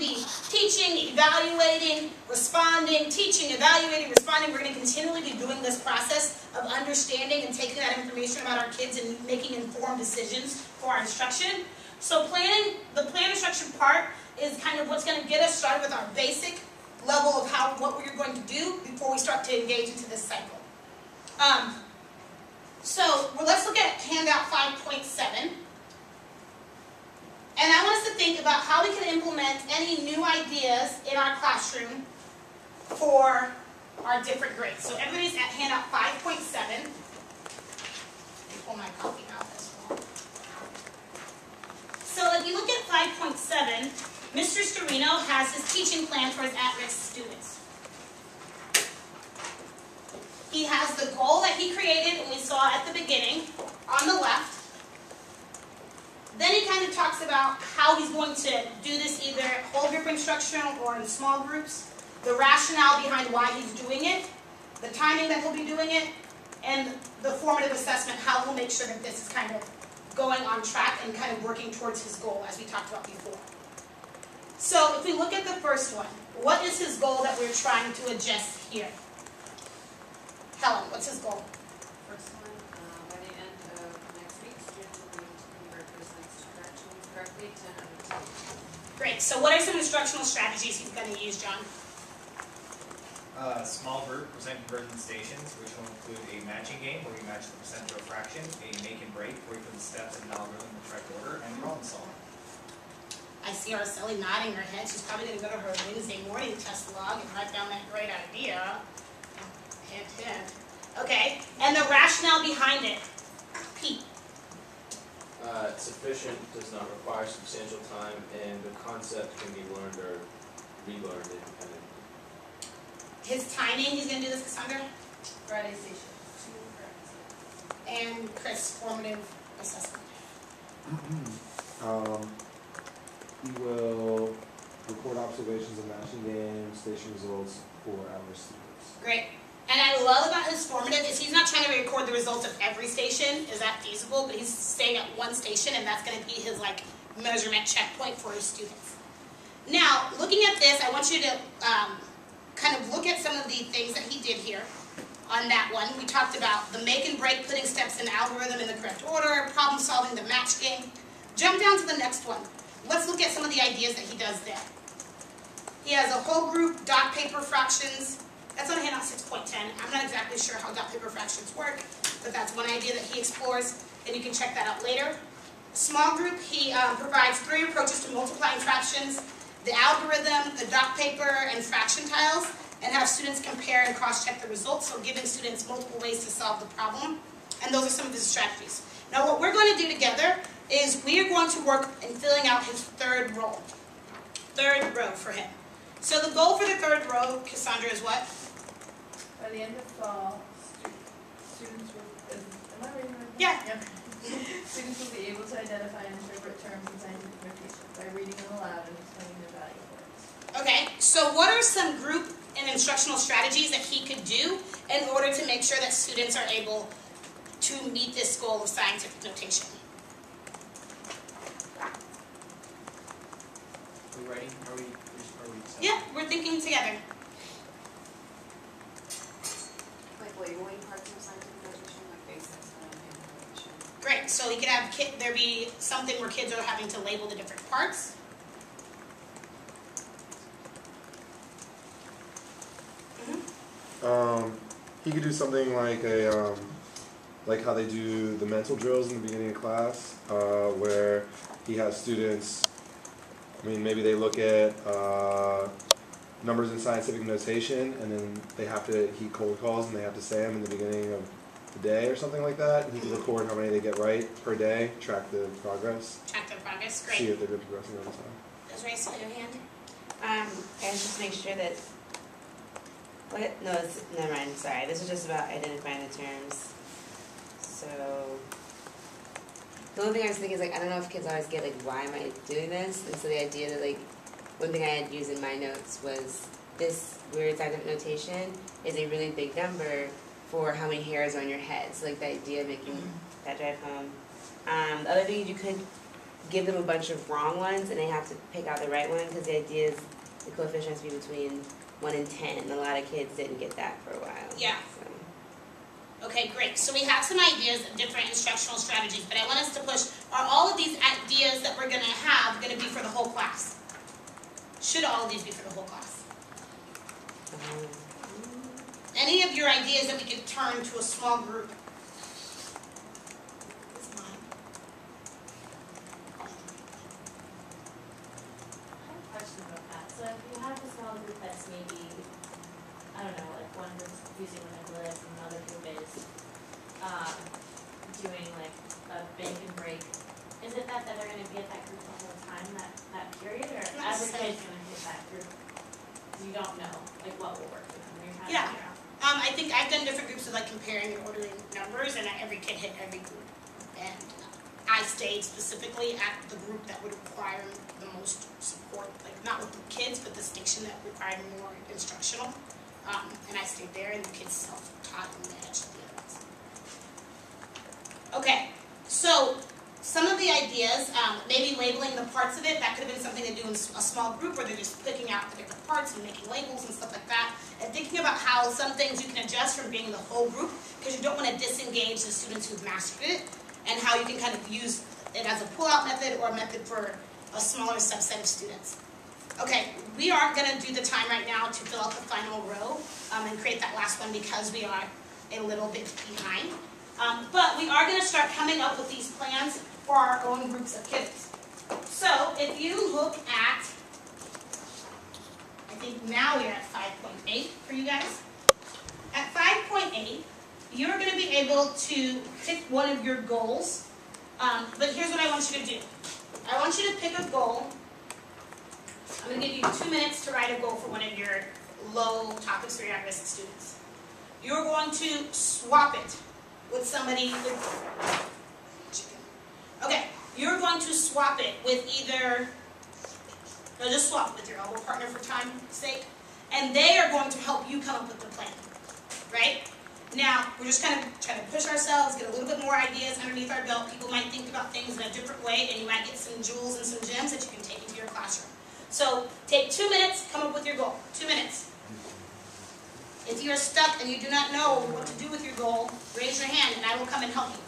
be teaching, evaluating, responding, teaching, evaluating, responding. We're going to continually be doing this process of understanding and taking that information about our kids and making informed decisions for our instruction. So planning, the plan instruction part is kind of what's going to get us started with our basic level of what we're going to do before we start to engage into this cycle. Let's look at handout 5.7. And I want us to think about how we can implement any new ideas in our classroom for our different grades. So everybody's at handout 5.7. Let me pull my copy out as well. So if you look at 5.7, Mr. Storino has his teaching plan for his at-risk students. He has the goal that he created and we saw at the beginning on the left. Then he kind of talks about how he's going to do this either whole group instruction or in small groups, the rationale behind why he's doing it, the timing that he'll be doing it, and the formative assessment, how he'll make sure that this is kind of going on track and kind of working towards his goal as we talked about before. So if we look at the first one, what is his goal that we're trying to adjust here? Helen, what's his goal? First one, by the end of next week, students will be able to convert those next corrections correctly to 100%. Great. So what are some instructional strategies he's going to use, John? Small group percent conversion stations, which will include a matching game where you match the percent to a fraction, a make and break where you put the steps in an algorithm in the correct order, and problem solving. I see Araceli nodding her head. She's probably going to go to her Wednesday morning test log and write down that great idea. Hint, hint. Okay, and the rationale behind it. Pete. Sufficient, does not require substantial time, and the concept can be learned or relearned independently. His timing, he's going to do this, Cassandra? Friday station. And Chris, formative assessment. He will record observations of matching games, station results for our students. Great. And I love about his formative is he's not trying to record the results of every station. Is that feasible? But he's staying at one station, and that's going to be his measurement checkpoint for his students. Now, looking at this, I want you to kind of look at some of the things that he did here on that one. We talked about the make and break, putting steps in the algorithm in the correct order, problem solving, the match game. Jump down to the next one. Let's look at some of the ideas that he does there. He has a whole group, dot paper fractions. That's on handout 6.10. I'm not exactly sure how dot paper fractions work, but that's one idea that he explores, and you can check that out later. Small group, he provides 3 approaches to multiplying fractions, the algorithm, the dot paper, and fraction tiles, and have students compare and cross-check the results, so giving students multiple ways to solve the problem. And those are some of his strategies. Now what we're going to do together is we are going to work in filling out his third row for him. So the goal for the third row, Cassandra, is what? By the end of fall, students will, am I reading right? Yeah. Students will be able to identify and interpret terms in scientific notation by reading them aloud and explaining their value words. Okay, so what are some group and instructional strategies that he could do in order to make sure that students are able to meet this goal of scientific notation? Are we writing? Are we Yeah, we're thinking together. Like labeling parts of scientific notation, like basics and information. Great, so he could have there be something where kids are having to label the different parts. He could do something like like how they do the mental drills in the beginning of class, where he has students. I mean, maybe they look at numbers in scientific notation, and then he cold calls, and they have to say them in the beginning of the day or something like that. And he can record how many they get right per day, track the progress. Track their progress, great. See if they've been progressing over time. Desiree, saw your hand. And just make sure that. What? No, never mind. Sorry, this is just about identifying the terms. So the only thing I was thinking is I don't know if kids always get why am I doing this? And so the idea that one thing I had used in my notes was this weird scientific notation is a really big number for how many hairs are on your head. So the idea of making that drive home. The other thing you could give them a bunch of wrong ones and they have to pick out the right one, because the idea is the coefficient has to be between 1 and 10, and a lot of kids didn't get that for a while. Yeah. So. Okay, great. So we have some ideas of different instructional strategies, but I want us to push, are all of these ideas that we're going to have going to be for the whole class? Should all of these be for the whole class? Any of your ideas that we could turn to a small group? It's mine. I have a question about that. So if you have a small group that's maybe, I don't know, like one group's using like a list and another group is doing like a bake and break, is it that they're going to be at that group the whole time, that period, or Not every necessarily. kid's going to hit that group? You don't know like what will work for them. You're trying Yeah. to figure out. I think I've done different groups of like comparing and ordering numbers, and every kid hit every group. And I stayed specifically at the group that would require the most support, like not with the kids, but the station that required more instructional. And I stayed there, and the kids self-taught and managed the others. Okay, so some of the ideas, maybe labeling the parts of it, that could have been something to do in a small group where they're just picking out the different parts and making labels and stuff like that. And thinking about how some things you can adjust from being the whole group, because you don't want to disengage the students who've mastered it, and how you can kind of use it as a pull-out method or a method for a smaller subset of students. Okay, we aren't going to do the time right now to fill out the final row and create that last one because we are a little bit behind. But we are going to start coming up with these plans for our own groups of kids. So if you look at, I think now we're at 5.8 for you guys. At 5.8, you're going to be able to pick one of your goals. But here's what I want you to do. I want you to pick a goal. I'm going to give you 2 minutes to write a goal for one of your low topics for your at-risk students. You're going to swap it with somebody. Okay, you're going to swap it with either, no, just swap it with your elbow partner for time's sake, and they are going to help you come up with the plan, right? Now, we're just kind of trying to push ourselves, get a little bit more ideas underneath our belt. People might think about things in a different way, and you might get some jewels and some gems that you can take into your classroom. So, take 2 minutes, come up with your goal. 2 minutes. If you're stuck and you do not know what to do with your goal, raise your hand and I will come and help you.